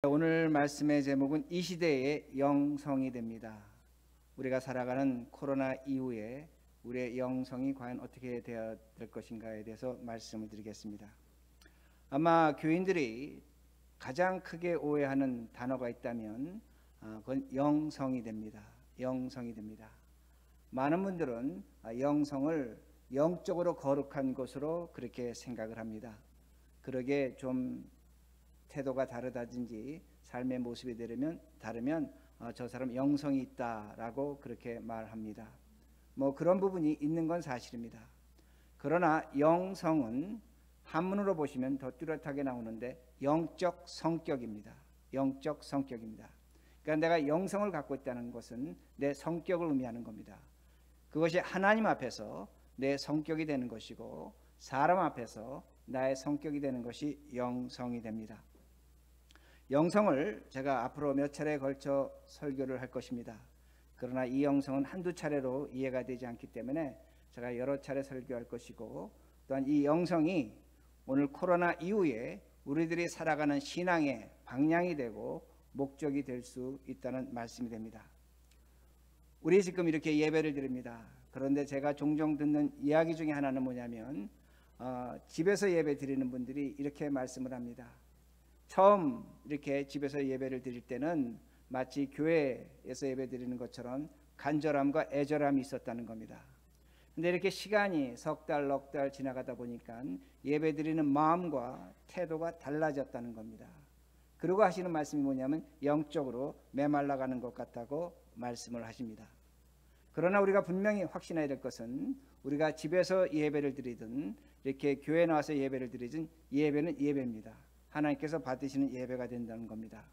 오늘 말씀의 제목은 이 시대의 영성이 됩니다. 우리가 살아가는 코로나 이후에 우리의 영성이 과연 어떻게 되어야 될 것인가에 대해서 말씀을 드리겠습니다. 아마 교인들이 가장 크게 오해하는 단어가 있다면 그건 영성이 됩니다. 영성이 됩니다. 많은 분들은 영성을 영적으로 거룩한 것으로 그렇게 생각을 합니다. 그러게 좀 태도가 다르다든지 삶의 모습이 다르면 저 사람 영성이 있다라고 그렇게 말합니다. 그런 부분이 있는 건 사실입니다. 그러나 영성은 한문으로 보시면 더 뚜렷하게 나오는데 영적 성격입니다. 영적 성격입니다. 그러니까 내가 영성을 갖고 있다는 것은 내 성격을 의미하는 겁니다. 그것이 하나님 앞에서 내 성격이 되는 것이고 사람 앞에서 나의 성격이 되는 것이 영성이 됩니다. 영성을 제가 앞으로 몇 차례에 걸쳐 설교를 할 것입니다. 그러나 이 영성은 한두 차례로 이해가 되지 않기 때문에 제가 여러 차례 설교할 것이고, 또한 이 영성이 오늘 코로나 이후에 우리들이 살아가는 신앙의 방향이 되고 목적이 될 수 있다는 말씀이 됩니다. 우리 지금 이렇게 예배를 드립니다. 그런데 제가 종종 듣는 이야기 중에 하나는 뭐냐면 집에서 예배 드리는 분들이 이렇게 말씀을 합니다. 처음 이렇게 집에서 예배를 드릴 때는 마치 교회에서 예배 드리는 것처럼 간절함과 애절함이 있었다는 겁니다. 근데 이렇게 시간이 석 달, 넉 달 지나가다 보니까 예배 드리는 마음과 태도가 달라졌다는 겁니다. 그리고 하시는 말씀이 뭐냐면 영적으로 메말라가는 것 같다고 말씀을 하십니다. 그러나 우리가 분명히 확신해야 될 것은 우리가 집에서 예배를 드리든 이렇게 교회 나와서 예배를 드리든 예배는 예배입니다. 하나님께서 받으시는 예배가 된다는 겁니다.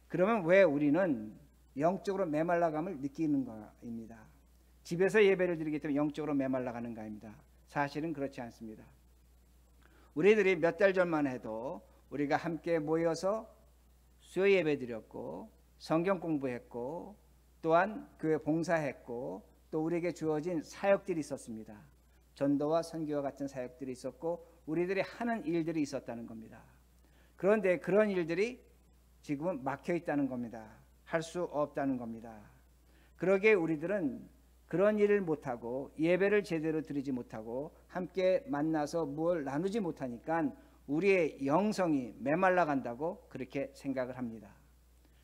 그러면 왜 우리는 영적으로 메말라감을 느끼는 거입니다. 집에서 예배를 드리기 때문에 영적으로 메말라가는가입니다. 사실은 그렇지 않습니다. 우리들이 몇 달 전만 해도 우리가 함께 모여서 수요 예배 드렸고 성경 공부했고 또한 교회 봉사했고 또 우리에게 주어진 사역들이 있었습니다. 전도와 선교와 같은 사역들이 있었고 우리들이 하는 일들이 있었다는 겁니다. 그런데 그런 일들이 지금은 막혀 있다는 겁니다. 할 수 없다는 겁니다. 그러기에 우리들은 그런 일을 못하고 예배를 제대로 드리지 못하고 함께 만나서 뭘 나누지 못하니까 우리의 영성이 메말라 간다고 그렇게 생각을 합니다.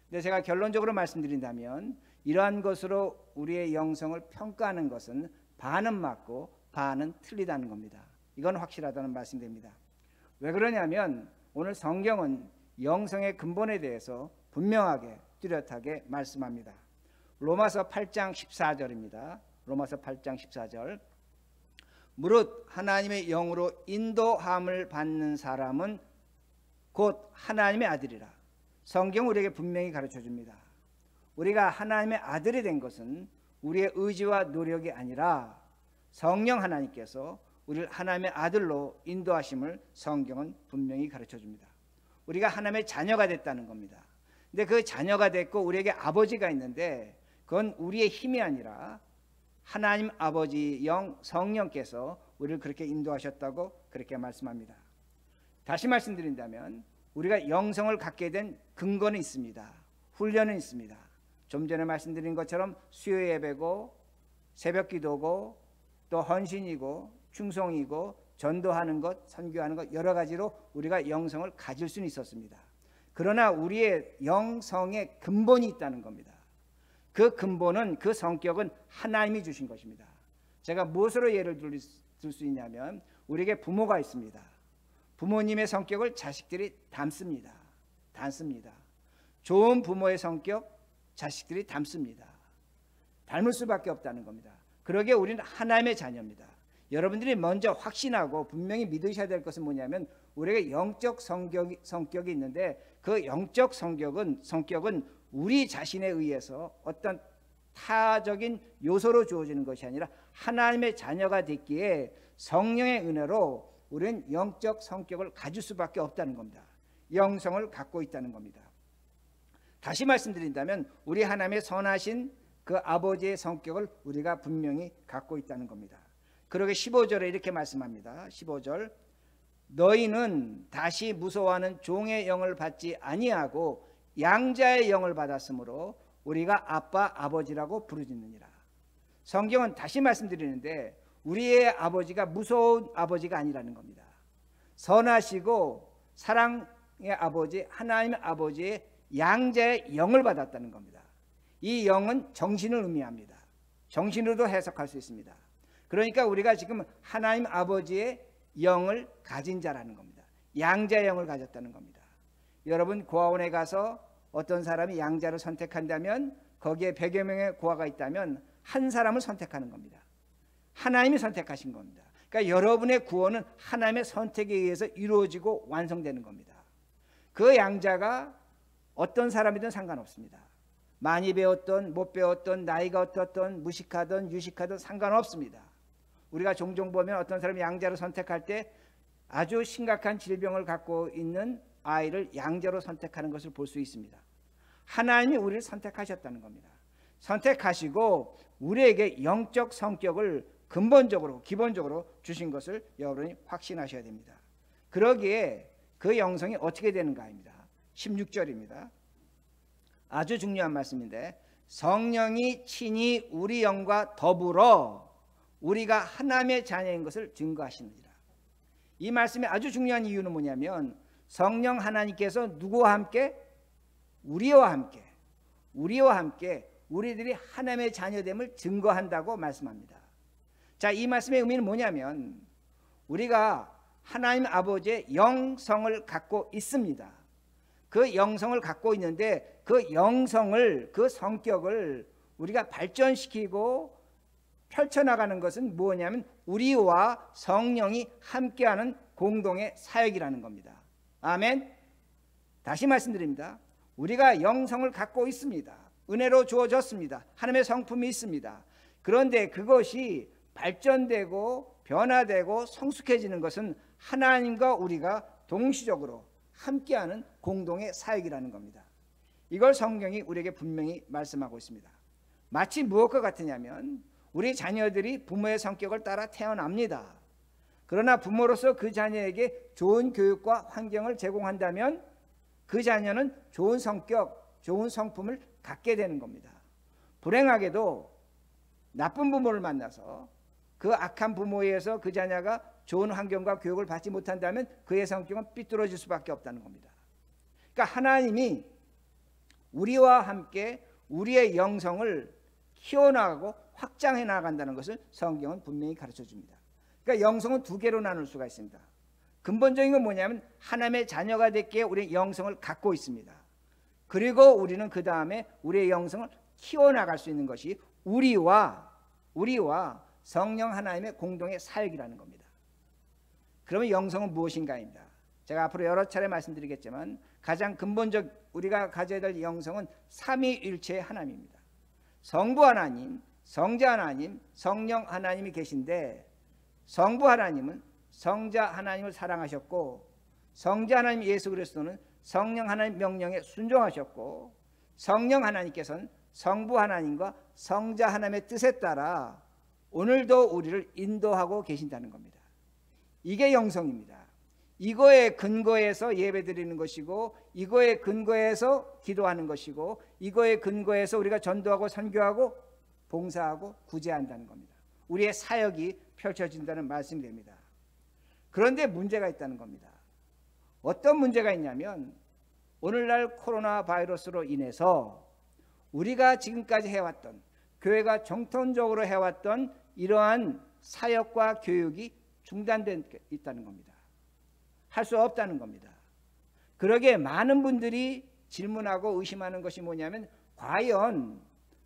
근데 제가 결론적으로 말씀드린다면 이러한 것으로 우리의 영성을 평가하는 것은 반은 맞고 반은 틀리다는 겁니다. 이건 확실하다는 말씀입니다. 왜 그러냐면 오늘 성경은 영성의 근본에 대해서 분명하게 뚜렷하게 말씀합니다. 로마서 8장 14절입니다. 로마서 8장 14절. 무릇 하나님의 영으로 인도함을 받는 사람은 곧 하나님의 아들이라. 성경 우리에게 분명히 가르쳐 줍니다. 우리가 하나님의 아들이 된 것은 우리의 의지와 노력이 아니라 성령 하나님께서 우리를 하나님의 아들로 인도하심을 성경은 분명히 가르쳐 줍니다. 우리가 하나님의 자녀가 됐다는 겁니다. 근데 그 자녀가 됐고 우리에게 아버지가 있는데 그건 우리의 힘이 아니라 하나님 아버지 영 성령께서 우리를 그렇게 인도하셨다고 그렇게 말씀합니다. 다시 말씀드린다면 우리가 영성을 갖게 된 근거는 있습니다. 훈련은 있습니다. 좀 전에 말씀드린 것처럼 수요 예배고 새벽 기도고 또 헌신이고 충성이고 전도하는 것, 선교하는 것 여러 가지로 우리가 영성을 가질 수는 있었습니다. 그러나 우리의 영성의 근본이 있다는 겁니다. 그 근본은 그 성격은 하나님이 주신 것입니다. 제가 무엇으로 예를 들 수 있냐면 우리에게 부모가 있습니다. 부모님의 성격을 자식들이 닮습니다. 좋은 부모의 성격 자식들이 닮습니다. 닮을 수밖에 없다는 겁니다. 그러기에 우리는 하나님의 자녀입니다. 여러분들이 먼저 확신하고 분명히 믿으셔야 될 것은 뭐냐면 우리에게 영적 성격이 있는데 그 영적 성격은 우리 자신에 의해서 어떤 타적인 요소로 주어지는 것이 아니라 하나님의 자녀가 됐기에 성령의 은혜로 우리는 영적 성격을 가질 수밖에 없다는 겁니다. 영성을 갖고 있다는 겁니다. 다시 말씀드린다면 우리 하나님의 선하신 그 아버지의 성격을 우리가 분명히 갖고 있다는 겁니다. 그러게 15절에 이렇게 말씀합니다. 15절 너희는 다시 무서워하는 종의 영을 받지 아니하고 양자의 영을 받았으므로 우리가 아빠 아버지라고 부르짖느니라. 성경은 다시 말씀드리는데 우리의 아버지가 무서운 아버지가 아니라는 겁니다. 선하시고 사랑의 아버지 하나님의 아버지의 양자의 영을 받았다는 겁니다. 이 영은 정신을 의미합니다. 정신으로도 해석할 수 있습니다. 그러니까 우리가 지금 하나님 아버지의 영을 가진 자라는 겁니다. 양자의 영을 가졌다는 겁니다. 여러분 고아원에 가서 어떤 사람이 양자를 선택한다면 거기에 100여 명의 고아가 있다면 한 사람을 선택하는 겁니다. 하나님이 선택하신 겁니다. 그러니까 여러분의 구원은 하나님의 선택에 의해서 이루어지고 완성되는 겁니다. 그 양자가 어떤 사람이든 상관없습니다. 많이 배웠던 못 배웠던 나이가 어떻든 무식하든 유식하든 상관없습니다. 우리가 종종 보면 어떤 사람이 양자를 선택할 때 아주 심각한 질병을 갖고 있는 아이를 양자로 선택하는 것을 볼 수 있습니다. 하나님이 우리를 선택하셨다는 겁니다. 선택하시고 우리에게 영적 성격을 근본적으로 기본적으로 주신 것을 여러분이 확신하셔야 됩니다. 그러기에 그 영성이 어떻게 되는가입니다. 16절입니다. 아주 중요한 말씀인데 성령이 친히 우리 영과 더불어 우리가 하나님의 자녀인 것을 증거하시느니라. 이 말씀이 아주 중요한 이유는 뭐냐면 성령 하나님께서 누구와 함께? 우리와 함께 우리들이 하나님의 자녀됨을 증거한다고 말씀합니다. 자, 이 말씀의 의미는 뭐냐면 우리가 하나님 아버지의 영성을 갖고 있습니다. 그 영성을 갖고 있는데 그 영성을 그 성격을 우리가 발전시키고 펼쳐나가는 것은 뭐냐면 우리와 성령이 함께하는 공동의 사역이라는 겁니다. 아멘. 다시 말씀드립니다. 우리가 영성을 갖고 있습니다. 은혜로 주어졌습니다. 하나님의 성품이 있습니다. 그런데 그것이 발전되고 변화되고 성숙해지는 것은 하나님과 우리가 동시적으로 함께하는 공동의 사역이라는 겁니다. 이걸 성경이 우리에게 분명히 말씀하고 있습니다. 마치 무엇과 같으냐면 우리 자녀들이 부모의 성격을 따라 태어납니다. 그러나 부모로서 그 자녀에게 좋은 교육과 환경을 제공한다면 그 자녀는 좋은 성격, 좋은 성품을 갖게 되는 겁니다. 불행하게도 나쁜 부모를 만나서 그 악한 부모에 의해서 그 자녀가 좋은 환경과 교육을 받지 못한다면 그의 성격은 삐뚤어질 수밖에 없다는 겁니다. 그러니까 하나님이 우리와 함께 우리의 영성을 키워나가고 확장해 나간다는 것을 성경은 분명히 가르쳐 줍니다. 그러니까 영성은 두 개로 나눌 수가 있습니다. 근본적인 건 뭐냐면 하나님의 자녀가 됐기에 우리의 영성을 갖고 있습니다. 그리고 우리는 그 다음에 우리의 영성을 키워나갈 수 있는 것이 우리와 성령 하나님의 공동의 사역이라는 겁니다. 그러면 영성은 무엇인가입니다. 제가 앞으로 여러 차례 말씀드리겠지만 가장 근본적 우리가 가져야 될 영성은 삼위일체의 하나님입니다. 성부 하나님, 성자 하나님, 성령 하나님이 계신데 성부 하나님은 성자 하나님을 사랑하셨고 성자 하나님 예수 그리스도는 성령 하나님 명령에 순종하셨고 성령 하나님께서는 성부 하나님과 성자 하나님의 뜻에 따라 오늘도 우리를 인도하고 계신다는 겁니다. 이게 영성입니다. 이거에 근거해서 예배드리는 것이고 이거에 근거해서 기도하는 것이고 이거에 근거해서 우리가 전도하고 선교하고 봉사하고 구제한다는 겁니다. 우리의 사역이 펼쳐진다는 말씀이 됩니다. 그런데 문제가 있다는 겁니다. 어떤 문제가 있냐면 오늘날 코로나 바이러스로 인해서 우리가 지금까지 해왔던 교회가 정통적으로 해왔던 이러한 사역과 교육이 중단돼 있다는 겁니다. 할 수 없다는 겁니다. 그러기에 많은 분들이 질문하고 의심하는 것이 뭐냐면 과연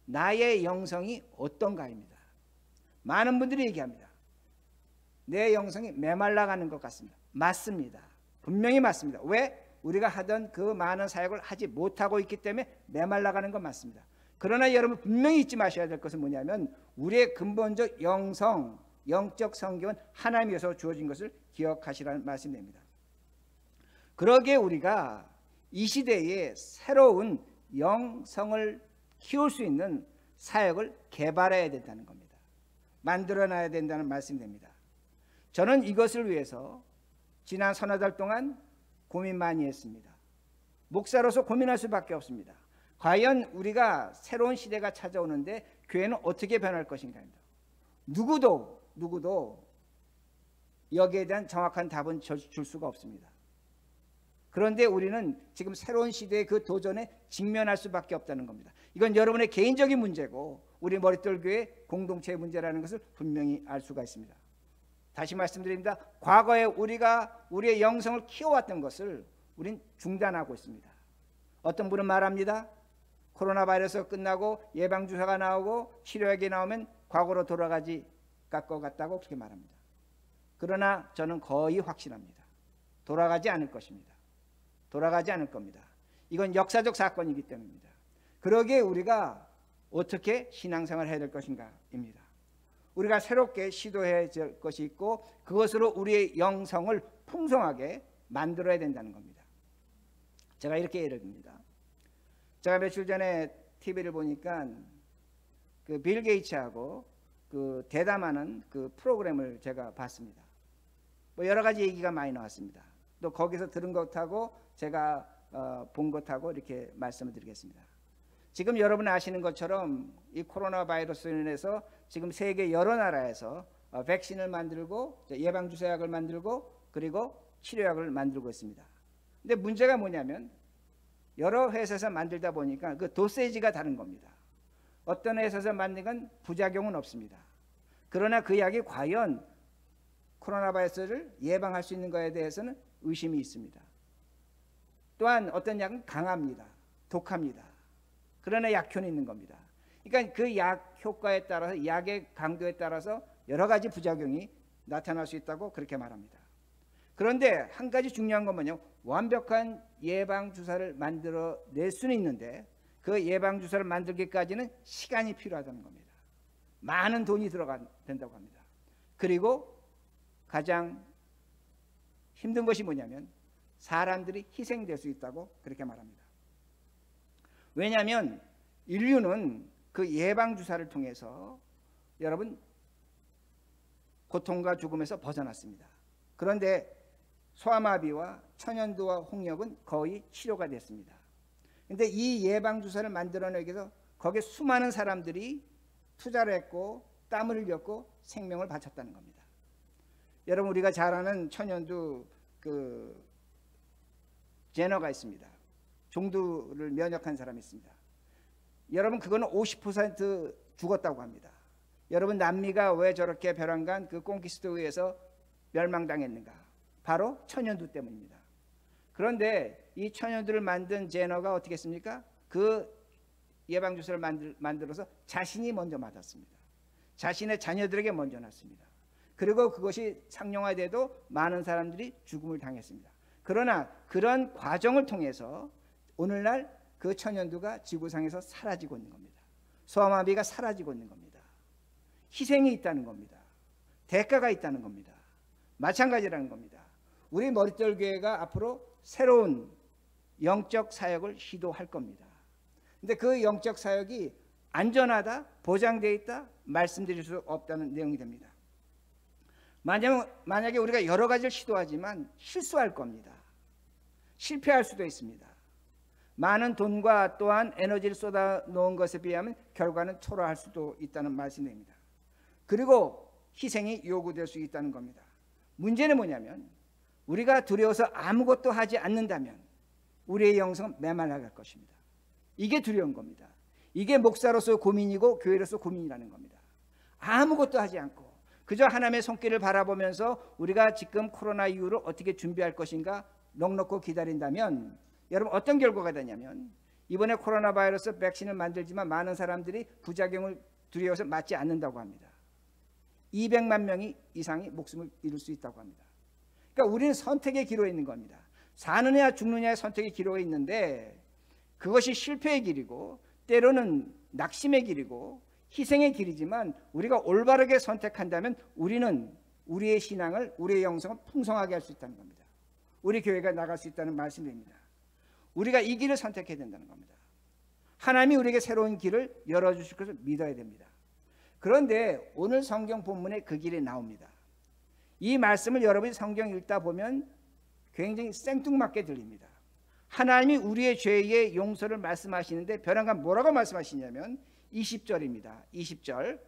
나의 영성이 어떤가입니다. 많은 분들이 얘기합니다. 내 영성이 메말라가는 것 같습니다. 맞습니다. 분명히 맞습니다. 왜? 우리가 하던 그 많은 사역을 하지 못하고 있기 때문에 메말라가는 건 맞습니다. 그러나 여러분 분명히 잊지 마셔야 될 것은 뭐냐면 우리의 근본적 영성, 영적 성격은 하나님께서 주어진 것을 기억하시라는 말씀입니다. 그러기에 우리가 이 시대에 새로운 영성을 키울 수 있는 사역을 개발해야 된다는 겁니다. 만들어놔야 된다는 말씀입니다. 저는 이것을 위해서 지난 서너 달 동안 고민 많이 했습니다. 목사로서 고민할 수밖에 없습니다. 과연 우리가 새로운 시대가 찾아오는데 교회는 어떻게 변할 것인가입니다. 누구도 여기에 대한 정확한 답은 줄 수가 없습니다. 그런데 우리는 지금 새로운 시대의 그 도전에 직면할 수밖에 없다는 겁니다. 이건 여러분의 개인적인 문제고 우리 머릿돌 교회 공동체의 문제라는 것을 분명히 알 수가 있습니다. 다시 말씀드립니다. 과거에 우리가 우리의 영성을 키워왔던 것을 우린 중단하고 있습니다. 어떤 분은 말합니다. 코로나 바이러스가 끝나고 예방주사가 나오고 치료약이 나오면 과거로 돌아가지 갈 것 같다고 그렇게 말합니다. 그러나 저는 거의 확신합니다. 돌아가지 않을 것입니다. 돌아가지 않을 겁니다. 이건 역사적 사건이기 때문입니다. 그러기에 우리가 어떻게 신앙생활을 해야 될 것인가입니다. 우리가 새롭게 시도해야 될 것이 있고 그것으로 우리의 영성을 풍성하게 만들어야 된다는 겁니다. 제가 이렇게 예를 듭니다. 제가 며칠 전에 TV를 보니까 그 빌 게이츠하고 그 대담하는 그 프로그램을 제가 봤습니다. 뭐 여러 가지 얘기가 많이 나왔습니다. 또 거기서 들은 것하고 제가 본 것하고 이렇게 말씀을 드리겠습니다. 지금 여러분 아시는 것처럼 이 코로나 바이러스로 인해서 지금 세계 여러 나라에서 백신을 만들고 예방주사약을 만들고 그리고 치료약을 만들고 있습니다. 근데 문제가 뭐냐면 여러 회사에서 만들다 보니까 그 도세지가 다른 겁니다. 어떤 회사에서 만든 건 부작용은 없습니다. 그러나 그 약이 과연 코로나 바이러스를 예방할 수 있는 것에 대해서는 의심이 있습니다. 또한 어떤 약은 강합니다. 독합니다. 그러나 약효는 있는 겁니다. 그러니까 그 약 효과에 따라서 약의 강도에 따라서 여러 가지 부작용이 나타날 수 있다고 그렇게 말합니다. 그런데 한 가지 중요한 건 뭐냐면 완벽한 예방주사를 만들어낼 수는 있는데 그 예방주사를 만들기까지는 시간이 필요하다는 겁니다. 많은 돈이 된다고 합니다. 그리고 가장 힘든 것이 뭐냐면 사람들이 희생될 수 있다고 그렇게 말합니다. 왜냐하면 인류는 그 예방주사를 통해서 여러분 고통과 죽음에서 벗어났습니다. 그런데 소아마비와 천연두와 홍역은 거의 치료가 됐습니다. 그런데 이 예방주사를 만들어내기 위해서 거기에 수많은 사람들이 투자를 했고 땀을 흘렸고 생명을 바쳤다는 겁니다. 여러분 우리가 잘 아는 천연두 그 제너가 있습니다. 종두를 면역한 사람이 있습니다. 여러분 그거는 50% 죽었다고 합니다. 여러분 남미가 왜 저렇게 벼랑간 그 꽁키스토에서 멸망당했는가? 바로 천연두 때문입니다. 그런데 이 천연두를 만든 제너가 어떻게 했습니까? 그 예방주사를 만들어서 자신이 먼저 맞았습니다. 자신의 자녀들에게 먼저 놨습니다. 그리고 그것이 상용화돼도 많은 사람들이 죽음을 당했습니다. 그러나 그런 과정을 통해서 오늘날 그 천연두가 지구상에서 사라지고 있는 겁니다. 소아마비가 사라지고 있는 겁니다. 희생이 있다는 겁니다. 대가가 있다는 겁니다. 마찬가지라는 겁니다. 우리 머릿돌 교회가 앞으로 새로운 영적 사역을 시도할 겁니다. 근데 그 영적 사역이 안전하다, 보장되어 있다 말씀드릴 수 없다는 내용이 됩니다. 만약에 우리가 여러 가지를 시도하지만 실수할 겁니다. 실패할 수도 있습니다. 많은 돈과 또한 에너지를 쏟아 놓은 것에 비하면 결과는 초라할 수도 있다는 말씀입니다. 그리고 희생이 요구될 수 있다는 겁니다. 문제는 뭐냐면 우리가 두려워서 아무것도 하지 않는다면 우리의 영성은 메말라갈 것입니다. 이게 두려운 겁니다. 이게 목사로서 고민이고 교회로서 고민이라는 겁니다. 아무것도 하지 않고 그저 하나님의 손길을 바라보면서 우리가 지금 코로나 이후로 어떻게 준비할 것인가 넉넉히 기다린다면 여러분 어떤 결과가 되냐면 이번에 코로나 바이러스 백신을 만들지만 많은 사람들이 부작용을 두려워서 맞지 않는다고 합니다. 200만 명이 이상이 목숨을 잃을 수 있다고 합니다. 그러니까 우리는 선택의 기로에 있는 겁니다. 사느냐 죽느냐의 선택의 기로에 있는데 그것이 실패의 길이고 때로는 낙심의 길이고 희생의 길이지만 우리가 올바르게 선택한다면 우리는 우리의 신앙을 우리의 영성을 풍성하게 할 수 있다는 겁니다. 우리 교회가 나갈 수 있다는 말씀입니다. 우리가 이 길을 선택해야 된다는 겁니다. 하나님이 우리에게 새로운 길을 열어주실 것을 믿어야 됩니다. 그런데 오늘 성경 본문에 그 길이 나옵니다. 이 말씀을 여러분이 성경 읽다 보면 굉장히 생뚱맞게 들립니다. 하나님이 우리의 죄의 용서를 말씀하시는데 벼랑간 뭐라고 말씀하시냐면 20절입니다. 20절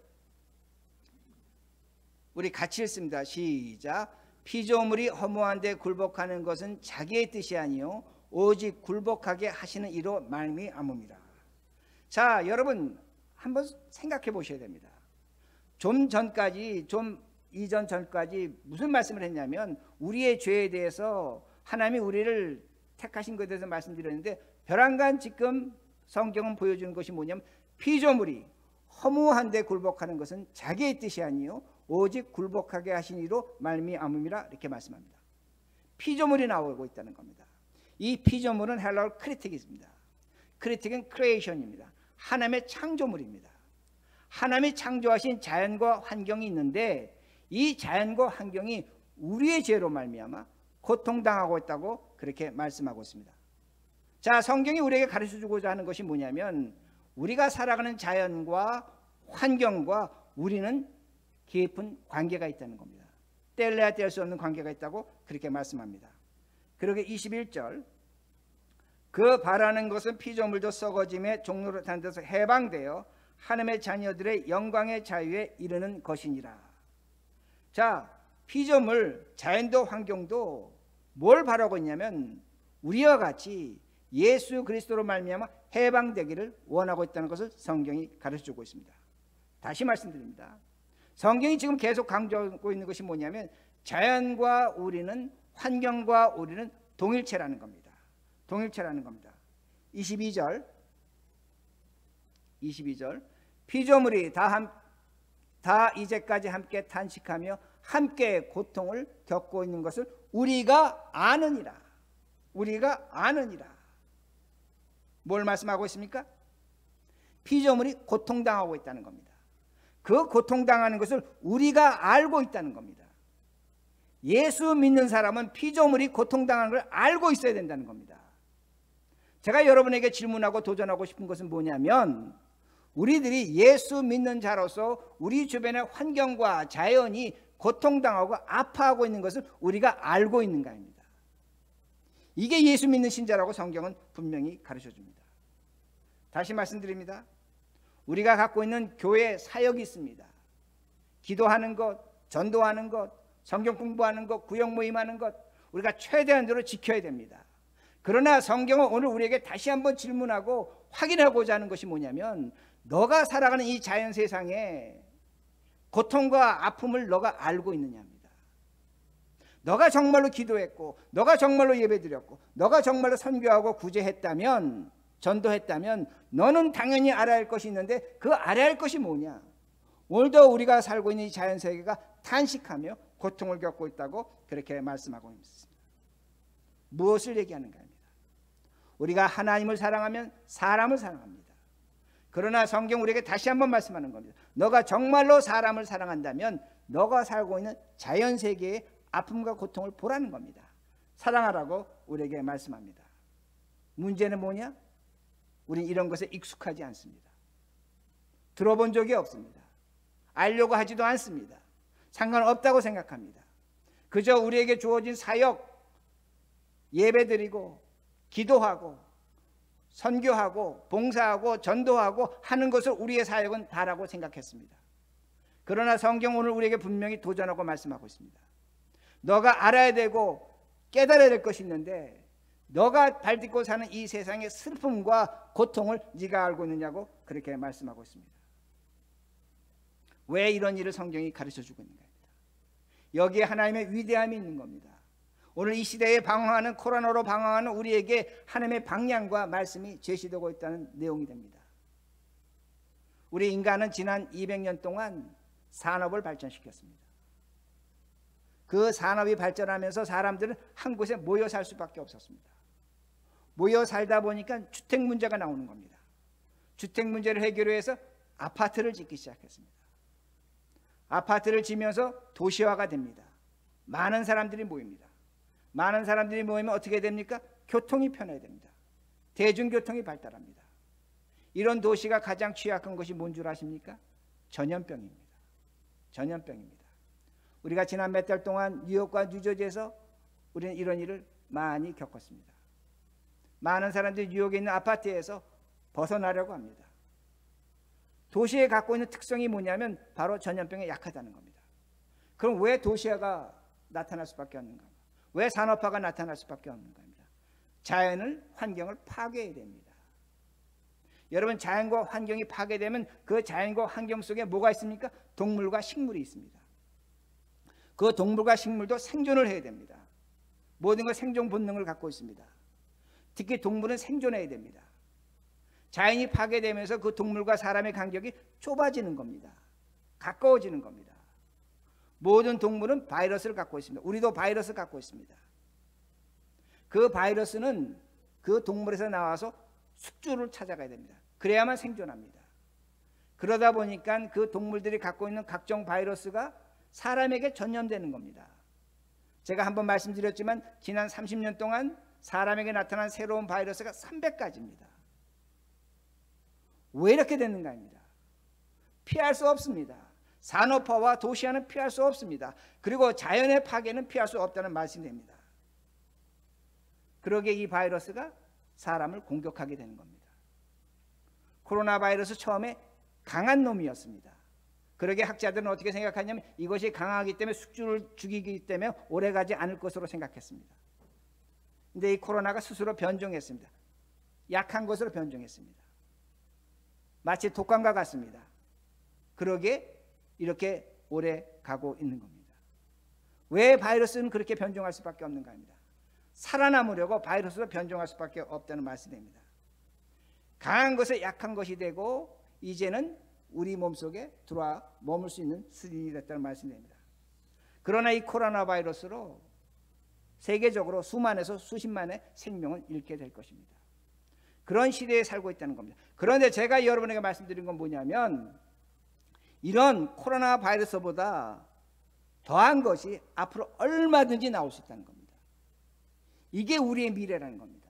우리 같이 읽습니다. 시작. 피조물이 허무한 데 굴복하는 것은 자기의 뜻이 아니요 오직 굴복하게 하시는 이로 말미암음이라. 자, 여러분 한번 생각해 보셔야 됩니다. 좀 이전 전까지 무슨 말씀을 했냐면 우리의 죄에 대해서 하나님이 우리를 택하신 것에 대해서 말씀드렸는데 벼랑간 지금 성경은 보여주는 것이 뭐냐면 피조물이 허무한 데 굴복하는 것은 자기의 뜻이 아니요 오직 굴복하게 하신 이로 말미암음이라 이렇게 말씀합니다. 피조물이 나오고 있다는 겁니다. 이 피조물은 헬라어로 크리틱입니다. 크리틱은 크리에이션입니다. 하나님의 창조물입니다. 하나님이 창조하신 자연과 환경이 있는데 이 자연과 환경이 우리의 죄로 말미암아 고통당하고 있다고 그렇게 말씀하고 있습니다. 자, 성경이 우리에게 가르쳐주고자 하는 것이 뭐냐면 우리가 살아가는 자연과 환경과 우리는 깊은 관계가 있다는 겁니다. 뗄래야 뗄 수 없는 관계가 있다고 그렇게 말씀합니다. 그러게 21절 그 바라는 것은 피조물도 썩어짐의 종로로 타는 데서 해방되어 하나님의 자녀들의 영광의 자유에 이르는 것이니라. 자, 피조물, 자연도 환경도 뭘 바라고 있냐면 우리와 같이 예수 그리스도로 말미암아 해방되기를 원하고 있다는 것을 성경이 가르쳐주고 있습니다. 다시 말씀드립니다. 성경이 지금 계속 강조하고 있는 것이 뭐냐면 자연과 우리는 환경과 우리는 동일체라는 겁니다. 동일체라는 겁니다. 22절 피조물이 다 이제까지 함께 탄식하며 함께 고통을 겪고 있는 것을 우리가 아느니라. 우리가 아느니라. 뭘 말씀하고 있습니까? 피조물이 고통당하고 있다는 겁니다. 그 고통당하는 것을 우리가 알고 있다는 겁니다. 예수 믿는 사람은 피조물이 고통당하는 걸 알고 있어야 된다는 겁니다. 제가 여러분에게 질문하고 도전하고 싶은 것은 뭐냐면 우리들이 예수 믿는 자로서 우리 주변의 환경과 자연이 고통당하고 아파하고 있는 것을 우리가 알고 있는가입니다. 이게 예수 믿는 신자라고 성경은 분명히 가르쳐줍니다. 다시 말씀드립니다. 우리가 갖고 있는 교회 사역이 있습니다. 기도하는 것, 전도하는 것, 성경 공부하는 것, 구역 모임하는 것 우리가 최대한으로 지켜야 됩니다. 그러나 성경은 오늘 우리에게 다시 한번 질문하고 확인하고자 하는 것이 뭐냐면 너가 살아가는 이 자연 세상에 고통과 아픔을 너가 알고 있느냐입니다. 너가 정말로 기도했고 너가 정말로 예배드렸고 너가 정말로 선교하고 구제했다면 전도했다면 너는 당연히 알아야 할 것이 있는데 그 알아야 할 것이 뭐냐? 오늘도 우리가 살고 있는 이 자연 세계가 탄식하며 고통을 겪고 있다고 그렇게 말씀하고 있습니다. 무엇을 얘기하는가입니다. 우리가 하나님을 사랑하면 사람을 사랑합니다. 그러나 성경 우리에게 다시 한번 말씀하는 겁니다. 너가 정말로 사람을 사랑한다면 너가 살고 있는 자연 세계의 아픔과 고통을 보라는 겁니다. 사랑하라고 우리에게 말씀합니다. 문제는 뭐냐? 우리는 이런 것에 익숙하지 않습니다. 들어본 적이 없습니다. 알려고 하지도 않습니다. 상관없다고 생각합니다. 그저 우리에게 주어진 사역, 예배드리고 기도하고 선교하고 봉사하고 전도하고 하는 것을 우리의 사역은 다라고 생각했습니다. 그러나 성경 오늘 우리에게 분명히 도전하고 말씀하고 있습니다. 너가 알아야 되고 깨달아야 될 것이 있는데 너가 발딛고 사는 이 세상의 슬픔과 고통을 네가 알고 있느냐고 그렇게 말씀하고 있습니다. 왜 이런 일을 성경이 가르쳐주고 있는가? 여기에 하나님의 위대함이 있는 겁니다. 오늘 이 시대에 방황하는 코로나로 방황하는 우리에게 하나님의 방향과 말씀이 제시되고 있다는 내용이 됩니다. 우리 인간은 지난 200년 동안 산업을 발전시켰습니다. 그 산업이 발전하면서 사람들은 한 곳에 모여 살 수밖에 없었습니다. 모여 살다 보니까 주택 문제가 나오는 겁니다. 주택 문제를 해결해서 아파트를 짓기 시작했습니다. 아파트를 지면서 도시화가 됩니다. 많은 사람들이 모입니다. 많은 사람들이 모이면 어떻게 됩니까? 교통이 편해야 됩니다. 대중교통이 발달합니다. 이런 도시가 가장 취약한 것이 뭔 줄 아십니까? 전염병입니다. 전염병입니다. 우리가 지난 몇 달 동안 뉴욕과 뉴저지에서 우리는 이런 일을 많이 겪었습니다. 많은 사람들이 뉴욕에 있는 아파트에서 벗어나려고 합니다. 도시에 갖고 있는 특성이 뭐냐면 바로 전염병에 약하다는 겁니다. 그럼 왜 도시화가 나타날 수밖에 없는가? 왜 산업화가 나타날 수밖에 없는 겁니다. 자연을, 환경을 파괴해야 됩니다. 여러분, 자연과 환경이 파괴되면 그 자연과 환경 속에 뭐가 있습니까? 동물과 식물이 있습니다. 그 동물과 식물도 생존을 해야 됩니다. 모든 걸 생존 본능을 갖고 있습니다. 특히 동물은 생존해야 됩니다. 자연이 파괴되면서 그 동물과 사람의 간격이 좁아지는 겁니다. 가까워지는 겁니다. 모든 동물은 바이러스를 갖고 있습니다. 우리도 바이러스를 갖고 있습니다. 그 바이러스는 그 동물에서 나와서 숙주를 찾아가야 됩니다. 그래야만 생존합니다. 그러다 보니까 그 동물들이 갖고 있는 각종 바이러스가 사람에게 전염되는 겁니다. 제가 한번 말씀드렸지만 지난 30년 동안 사람에게 나타난 새로운 바이러스가 300가지입니다. 왜 이렇게 됐는가입니다. 피할 수 없습니다. 산업화와 도시화는 피할 수 없습니다. 그리고 자연의 파괴는 피할 수 없다는 말씀이 됩니다. 그러기에 이 바이러스가 사람을 공격하게 되는 겁니다. 코로나 바이러스 처음에 강한 놈이었습니다. 그러기에 학자들은 어떻게 생각하냐면 이것이 강하기 때문에 숙주를 죽이기 때문에 오래가지 않을 것으로 생각했습니다. 근데 이 코로나가 스스로 변종했습니다. 약한 것으로 변종했습니다. 마치 독감과 같습니다. 그러기에 이렇게 오래 가고 있는 겁니다. 왜 바이러스는 그렇게 변종할 수밖에 없는가 합니다. 살아남으려고 바이러스로 변종할 수밖에 없다는 말씀입니다. 강한 것에 약한 것이 되고 이제는 우리 몸속에 들어와 머물 수 있는 수준이 됐다는 말씀입니다. 그러나 이 코로나 바이러스로 세계적으로 수만에서 수십만의 생명을 잃게 될 것입니다. 그런 시대에 살고 있다는 겁니다. 그런데 제가 여러분에게 말씀드린 건 뭐냐면 이런 코로나 바이러스보다 더한 것이 앞으로 얼마든지 나올 수 있다는 겁니다. 이게 우리의 미래라는 겁니다.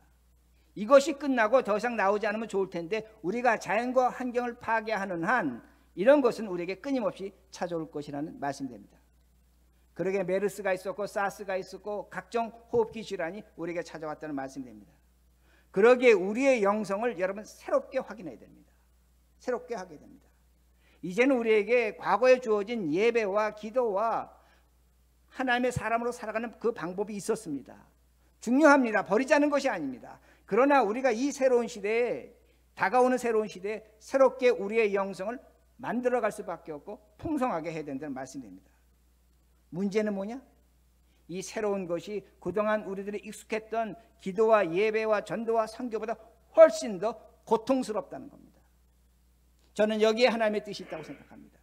이것이 끝나고 더 이상 나오지 않으면 좋을 텐데 우리가 자연과 환경을 파괴하는 한 이런 것은 우리에게 끊임없이 찾아올 것이라는 말씀입니다. 그러게 메르스가 있었고 사스가 있었고 각종 호흡기 질환이 우리에게 찾아왔다는 말씀입니다. 그러기에 우리의 영성을 여러분 새롭게 확인해야 됩니다. 새롭게 하게 됩니다. 이제는 우리에게 과거에 주어진 예배와 기도와 하나님의 사람으로 살아가는 그 방법이 있었습니다. 중요합니다. 버리자는 것이 아닙니다. 그러나 우리가 이 새로운 시대에 다가오는 새로운 시대에 새롭게 우리의 영성을 만들어갈 수밖에 없고 풍성하게 해야 된다는 말씀입니다. 문제는 뭐냐? 이 새로운 것이 그동안 우리들이 익숙했던 기도와 예배와 전도와 선교보다 훨씬 더 고통스럽다는 겁니다. 저는 여기에 하나님의 뜻이 있다고 생각합니다.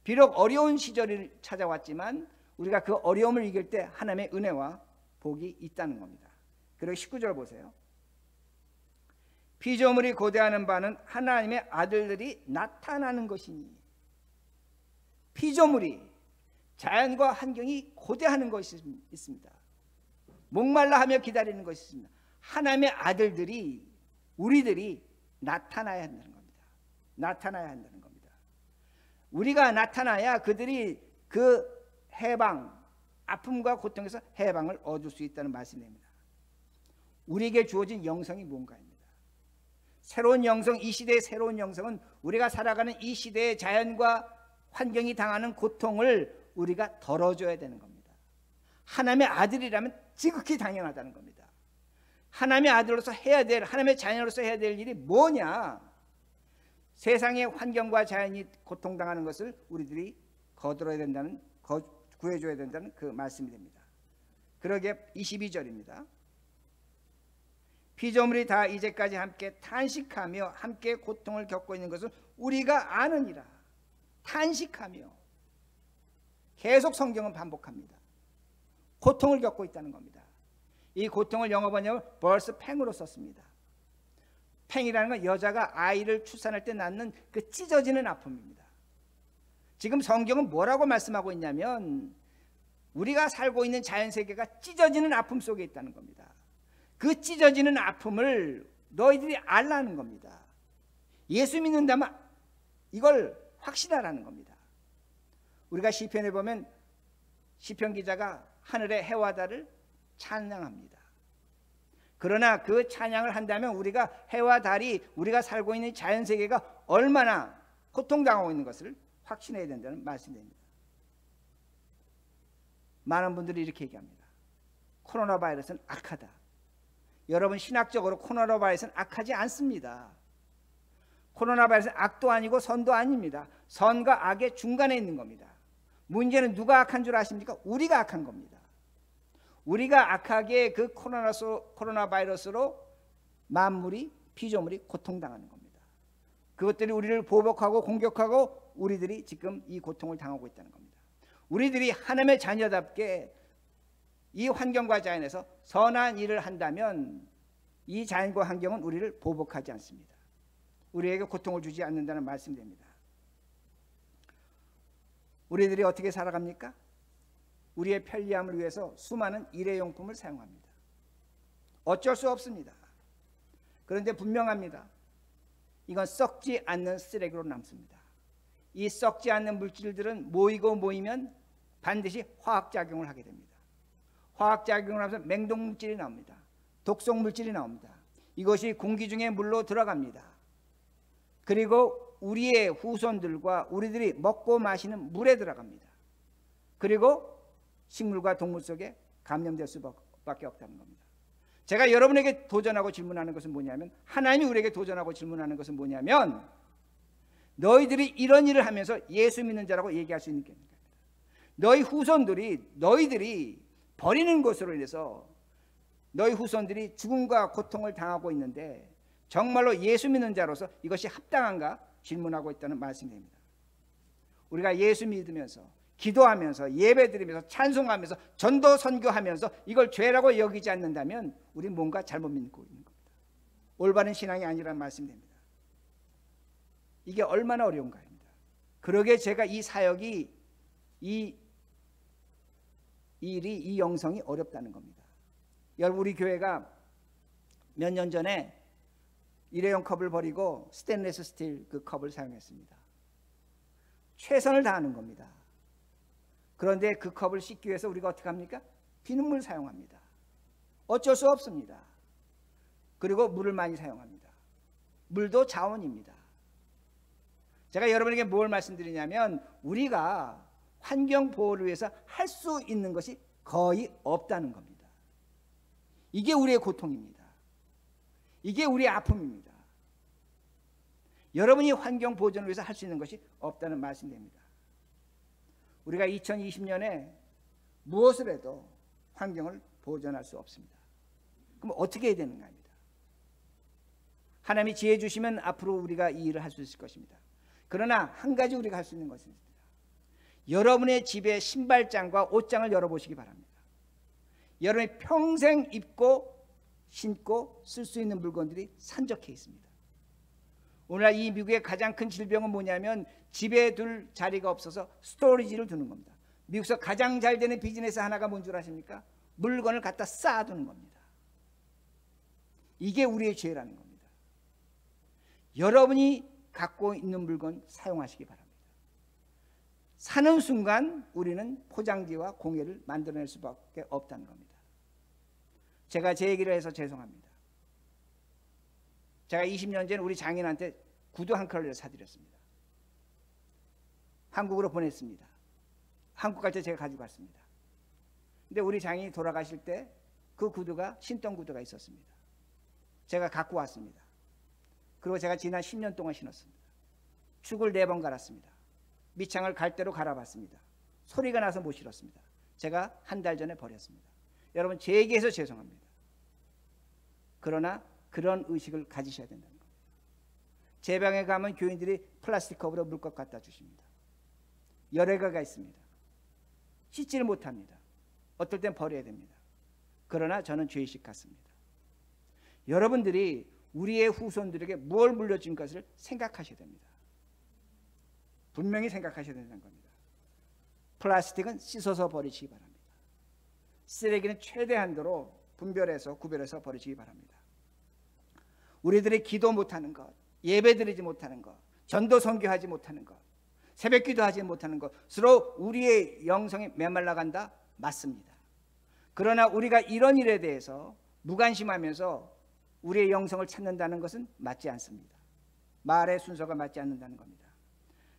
비록 어려운 시절이 찾아왔지만 우리가 그 어려움을 이길 때 하나님의 은혜와 복이 있다는 겁니다. 그리고 19절 보세요. 피조물이 고대하는 바는 하나님의 아들들이 나타나는 것이니. 피조물이 자연과 환경이 고대하는 것이 있습니다. 목말라 하며 기다리는 것이 있습니다. 하나님의 아들들이 우리들이 나타나야 한다는 겁니다. 나타나야 한다는 겁니다. 우리가 나타나야 그들이 그 해방, 아픔과 고통에서 해방을 얻을 수 있다는 말씀입니다. 우리에게 주어진 영성이 뭔가입니다. 새로운 영성, 이 시대의 새로운 영성은 우리가 살아가는 이 시대의 자연과 환경이 당하는 고통을 우리가 덜어줘야 되는 겁니다. 하나님의 아들이라면 지극히 당연하다는 겁니다. 하나님의 아들로서 해야 될, 하나님의 자녀로서 해야 될 일이 뭐냐? 세상의 환경과 자연이 고통당하는 것을 우리들이 거들어야 된다는, 구해줘야 된다는 그 말씀이 됩니다. 그러게 22절입니다. 피조물이 다 이제까지 함께 탄식하며 함께 고통을 겪고 있는 것을 우리가 아느니라. 탄식하며. 계속 성경은 반복합니다. 고통을 겪고 있다는 겁니다. 이 고통을 영어 번역을 벌스 팽으로 썼습니다. 팽이라는 건 여자가 아이를 출산할 때 낳는 그 찢어지는 아픔입니다. 지금 성경은 뭐라고 말씀하고 있냐면 우리가 살고 있는 자연세계가 찢어지는 아픔 속에 있다는 겁니다. 그 찢어지는 아픔을 너희들이 알라는 겁니다. 예수 믿는다면 이걸 확신하라는 겁니다. 우리가 시편에 보면 시편 기자가 하늘의 해와 달을 찬양합니다. 그러나 그 찬양을 한다면 우리가 해와 달이 우리가 살고 있는 자연세계가 얼마나 고통당하고 있는 것을 확신해야 된다는 말씀입니다. 많은 분들이 이렇게 얘기합니다. 코로나 바이러스는 악하다. 여러분, 신학적으로 코로나 바이러스는 악하지 않습니다. 코로나 바이러스는 악도 아니고 선도 아닙니다. 선과 악의 중간에 있는 겁니다. 문제는 누가 악한 줄 아십니까? 우리가 악한 겁니다. 우리가 악하게 그 코로나 바이러스로 만물이, 피조물이 고통당하는 겁니다. 그것들이 우리를 보복하고 공격하고 우리들이 지금 이 고통을 당하고 있다는 겁니다. 우리들이 하나님의 자녀답게 이 환경과 자연에서 선한 일을 한다면 이 자연과 환경은 우리를 보복하지 않습니다. 우리에게 고통을 주지 않는다는 말씀입니다. 우리들이 어떻게 살아갑니까? 우리의 편리함을 위해서 수많은 일회용품을 사용합니다. 어쩔 수 없습니다. 그런데 분명합니다. 이건 썩지 않는 쓰레기로 남습니다. 이 썩지 않는 물질들은 모이고 모이면 반드시 화학작용을 하게 됩니다. 화학작용을 하면서 맹독물질이 나옵니다. 독성물질이 나옵니다. 이것이 공기 중에 물로 들어갑니다. 그리고 우리의 후손들과 우리들이 먹고 마시는 물에 들어갑니다. 그리고 식물과 동물 속에 감염될 수밖에 없다는 겁니다. 제가 여러분에게 도전하고 질문하는 것은 뭐냐면, 하나님이 우리에게 도전하고 질문하는 것은 뭐냐면, 너희들이 이런 일을 하면서 예수 믿는 자라고 얘기할 수 있는 겁니다. 너희 후손들이 너희들이 버리는 것으로 인해서 너희 후손들이 죽음과 고통을 당하고 있는데 정말로 예수 믿는 자로서 이것이 합당한가 질문하고 있다는 말씀입니다. 우리가 예수 믿으면서 기도하면서 예배드리면서 찬송하면서 전도 선교하면서 이걸 죄라고 여기지 않는다면 우리는 뭔가 잘못 믿고 있는 겁니다. 올바른 신앙이 아니라는 말씀입니다. 이게 얼마나 어려운가입니다. 그러게 제가 이 사역이 이 일이 이 영성이 어렵다는 겁니다. 여러분, 우리 교회가 몇 년 전에 일회용 컵을 버리고 스테인리스 스틸 그 컵을 사용했습니다. 최선을 다하는 겁니다. 그런데 그 컵을 씻기 위해서 우리가 어떻게 합니까? 비눗물 사용합니다. 어쩔 수 없습니다. 그리고 물을 많이 사용합니다. 물도 자원입니다. 제가 여러분에게 뭘 말씀드리냐면 우리가 환경 보호를 위해서 할 수 있는 것이 거의 없다는 겁니다. 이게 우리의 고통입니다. 이게 우리의 아픔입니다. 여러분이 환경 보존을 위해서 할 수 있는 것이 없다는 말씀입니다. 우리가 2020년에 무엇을 해도 환경을 보존할 수 없습니다. 그럼 어떻게 해야 되는가 합니다. 하나님이 지혜 주시면 앞으로 우리가 이 일을 할 수 있을 것입니다. 그러나 한 가지 우리가 할 수 있는 것은 있습니다. 여러분의 집에 신발장과 옷장을 열어보시기 바랍니다. 여러분이 평생 입고 신고 쓸 수 있는 물건들이 산적해 있습니다. 오늘날 이 미국의 가장 큰 질병은 뭐냐면 집에 둘 자리가 없어서 스토리지를 두는 겁니다. 미국에서 가장 잘 되는 비즈니스 하나가 뭔 줄 아십니까? 물건을 갖다 쌓아두는 겁니다. 이게 우리의 죄라는 겁니다. 여러분이 갖고 있는 물건 사용하시기 바랍니다. 사는 순간 우리는 포장지와 공예를 만들어낼 수밖에 없다는 겁니다. 제가 제 얘기를 해서 죄송합니다. 제가 20년 전 우리 장인한테 구두 한 컬레를 사드렸습니다. 한국으로 보냈습니다. 한국 갈 때 제가 가지고 갔습니다. 근데 우리 장인이 돌아가실 때 그 구두가 신던 구두가 있었습니다. 제가 갖고 왔습니다. 그리고 제가 지난 10년 동안 신었습니다. 축을 4번 갈았습니다. 밑창을 갈대로 갈아봤습니다. 소리가 나서 못 실었습니다. 제가 한 달 전에 버렸습니다. 여러분, 제 얘기해서 죄송합니다. 그러나 그런 의식을 가지셔야 된다는 겁니다. 제 방에 가면 교인들이 플라스틱 컵으로 물컵 갖다 주십니다. 여러 개가 있습니다. 씻지를 못합니다. 어떨 땐 버려야 됩니다. 그러나 저는 죄의식 같습니다. 여러분들이 우리의 후손들에게 뭘 물려준 것을 생각하셔야 됩니다. 분명히 생각하셔야 된다는 겁니다. 플라스틱은 씻어서 버리시기 바랍니다. 쓰레기는 최대한도로 분별해서 구별해서 버리시기 바랍니다. 우리들이 기도 못하는 것, 예배드리지 못하는 것, 전도 선교하지 못하는 것, 새벽기도 하지 못하는 것으로 우리의 영성이 메말라간다? 맞습니다. 그러나 우리가 이런 일에 대해서 무관심하면서 우리의 영성을 찾는다는 것은 맞지 않습니다. 말의 순서가 맞지 않는다는 겁니다.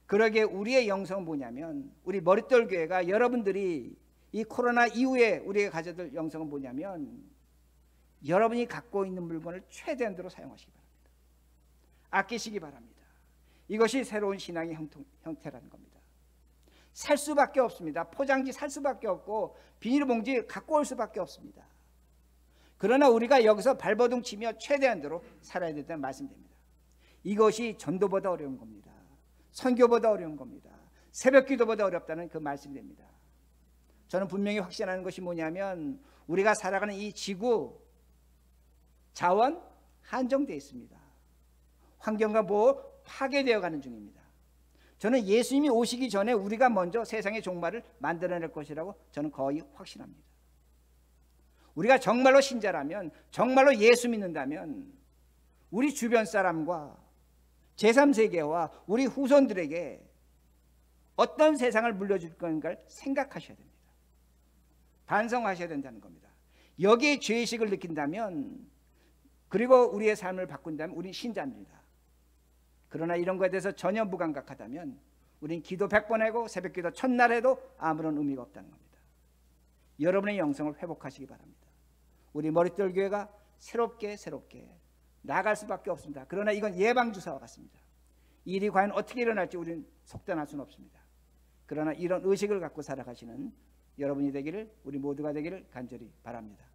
그러기에 우리의 영성은 뭐냐면, 우리 머릿돌 교회가, 여러분들이 이 코로나 이후에 우리가 가져들 영성은 뭐냐면, 여러분이 갖고 있는 물건을 최대한으로 사용하시기 바랍니다. 아끼시기 바랍니다. 이것이 새로운 신앙의 형태라는 겁니다. 살 수밖에 없습니다. 포장지 살 수밖에 없고 비닐봉지 갖고 올 수밖에 없습니다. 그러나 우리가 여기서 발버둥 치며 최대한으로 살아야 된다는 말씀입니다. 이것이 전도보다 어려운 겁니다. 선교보다 어려운 겁니다. 새벽기도보다 어렵다는 그 말씀이 됩니다. 저는 분명히 확신하는 것이 뭐냐면, 우리가 살아가는 이 지구 자원 한정되어 있습니다. 환경과 보호 파괴되어 가는 중입니다. 저는 예수님이 오시기 전에 우리가 먼저 세상의 종말을 만들어낼 것이라고 저는 거의 확신합니다. 우리가 정말로 신자라면, 정말로 예수 믿는다면, 우리 주변 사람과 제3세계와 우리 후손들에게 어떤 세상을 물려줄 건가를 생각하셔야 됩니다. 반성하셔야 된다는 겁니다. 여기에 죄의식을 느낀다면, 그리고 우리의 삶을 바꾼다면 우리는 신자입니다. 그러나 이런 것에 대해서 전혀 무감각하다면 우리는 기도 100번 하고 새벽기도 첫날 해도 아무런 의미가 없다는 겁니다. 여러분의 영성을 회복하시기 바랍니다. 우리 머릿돌 교회가 새롭게 나아갈 수밖에 없습니다. 그러나 이건 예방주사와 같습니다. 일이 과연 어떻게 일어날지 우리는 속단할 수는 없습니다. 그러나 이런 의식을 갖고 살아가시는 여러분이 되기를, 우리 모두가 되기를 간절히 바랍니다.